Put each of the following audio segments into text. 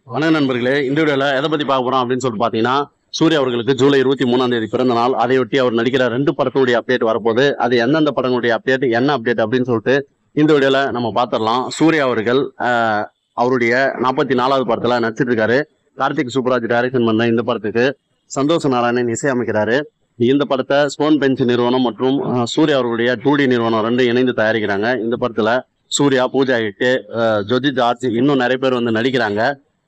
வணக்கம் நண்பர்களே, இந்த வீடியோல எதை பத்தி பார்க்க போறோம் அப்படின்னு சொல்லிட்டு பாத்தீங்கன்னா, சூர்யா அவர்களுக்கு ஜூலை 23ஆம் தேதி பிறந்த நாள். அதையொட்டி அவர் நடிக்கிற 2 படத்துடைய அப்டேட் வரப்போகுது. அது எந்தெந்த படங்களுடைய அப்டேட், என்ன அப்டேட் அப்படின்னு சொல்லிட்டு இந்த வீடியோல நம்ம பாத்திரலாம். சூர்யா அவர்கள் அவருடைய 44வது படத்துல நடிச்சிட்டு இருக்காரு. கார்த்திக் சுப்ராஜ் டைரக்ஷன் பண்ண இந்த படத்துக்கு சந்தோஷ் நாராயணன் இசையமைக்கிறாரு. இந்த படத்தை ஸ்டோன் பெஞ்ச் நிறுவனம் மற்றும் சூர்யா அவர்களுடைய 2D நிறுவனம் ரெண்டும் இணைந்து தயாரிக்கிறாங்க. இந்த படத்துல சூர்யா, பூஜா ஹெக்டே, ஜோதி ஜார்ஜ் இன்னும் நிறைய பேர் வந்து நடிக்கிறாங்க.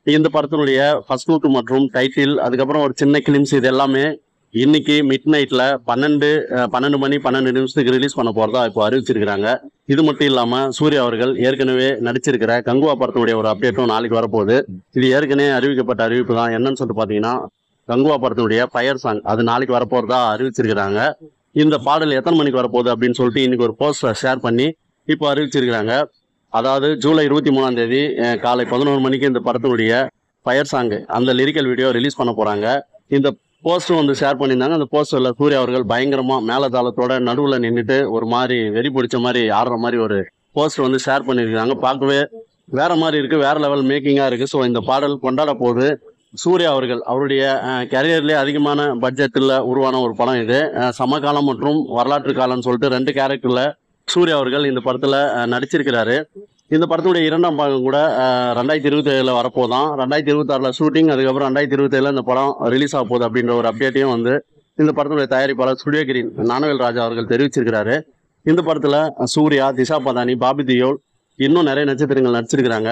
இந்த படத்தினுடைய ஃபர்ஸ்ட் லுக் மற்றும் டைட்டில், அதுக்கப்புறம் ஒரு சின்ன கிளிம்ஸ், இது எல்லாமே இன்னைக்கு மிட் நைட்ல 12 மணி 12 நிமிஷத்துக்கு ரிலீஸ் பண்ண போறதா இப்போ அறிவிச்சிருக்கிறாங்க. இது மட்டும் இல்லாம சூர்யா அவர்கள் ஏற்கனவே நடிச்சிருக்கிற கங்குவா படத்தினுடைய ஒரு அப்டேட்டும் நாளைக்கு வரப்போகுது. இது ஏற்கனவே அறிவிக்கப்பட்ட அறிவிப்பு தான். என்னன்னு சொல்லிட்டு பாத்தீங்கன்னா, கங்குவா படத்தினுடைய ஃபயர் சாங் அது நாளைக்கு வரப்போறதா அறிவிச்சிருக்கிறாங்க. இந்த பாடல் எத்தனை மணிக்கு வரப்போகுது அப்படின்னு சொல்லிட்டு இன்னைக்கு ஒரு போஸ்டர் ஷேர் பண்ணி இப்போ அறிவிச்சிருக்கிறாங்க. அதாவது ஜூலை 23ஆம் தேதி காலை 11 மணிக்கு இந்த படத்தினுடைய ஃபயர் சாங் அந்த லிரிக்கல் வீடியோ ரிலீஸ் பண்ண போறாங்க. இந்த போஸ்டர் வந்து ஷேர் பண்ணியிருந்தாங்க. அந்த போஸ்டர்ல சூர்யா அவர்கள் பயங்கரமா மேலதாளத்தோட நடுவில் நின்றுட்டு ஒரு மாதிரி வெறி பிடிச்ச மாதிரி ஆடுற மாதிரி ஒரு போஸ்டர் வந்து ஷேர் பண்ணியிருக்காங்க. பார்க்கவே வேற மாதிரி இருக்கு, வேற லெவல் மேக்கிங்கா இருக்கு. ஸோ இந்த பாடல் கொண்டாட போது சூர்யா அவர்கள் அவருடைய கேரியர்லேயே அதிகமான பட்ஜெட்டில் உருவான ஒரு படம் இது. சமகாலம் மற்றும் வரலாற்று காலம்னு சொல்லிட்டு 2 கேரக்டர்ல சூர்யா அவர்கள் இந்த படத்துல நடிச்சிருக்கிறாரு. இந்த படத்துடைய 2ஆம் பாகம் கூட 2027 வரப்போதான். 2026 ஷூட்டிங், அதுக்கப்புறம் 2027 இந்த படம் ரிலீஸ் ஆக போகுது அப்படின்ற ஒரு அப்டேட்டையும் வந்து இந்த படத்துடைய தயாரிப்பாளர் ஸ்டுடியோ கிரீன் ஞானவேல் ராஜா அவர்கள் தெரிவிச்சிருக்கிறாரு. இந்த படத்துல சூர்யா, திஷா பதானி, பாபி தியோல் இன்னும் நிறைய நட்சத்திரங்கள் நடிச்சிருக்கிறாங்க.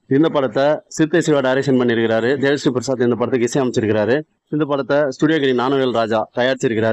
இந்த படத்தை சித்தை சிவா டைரக்ஷன் பண்ணியிருக்கிறாரு. தேவஸ்ரீ பிரசாத் இந்த படத்துக்கு இசையமைச்சிருக்கிறாரு. இந்த படத்தை ஸ்டுடியோ கிரீன் ஞானவேல் ராஜா தயாரிச்சிருக்கிறாரு.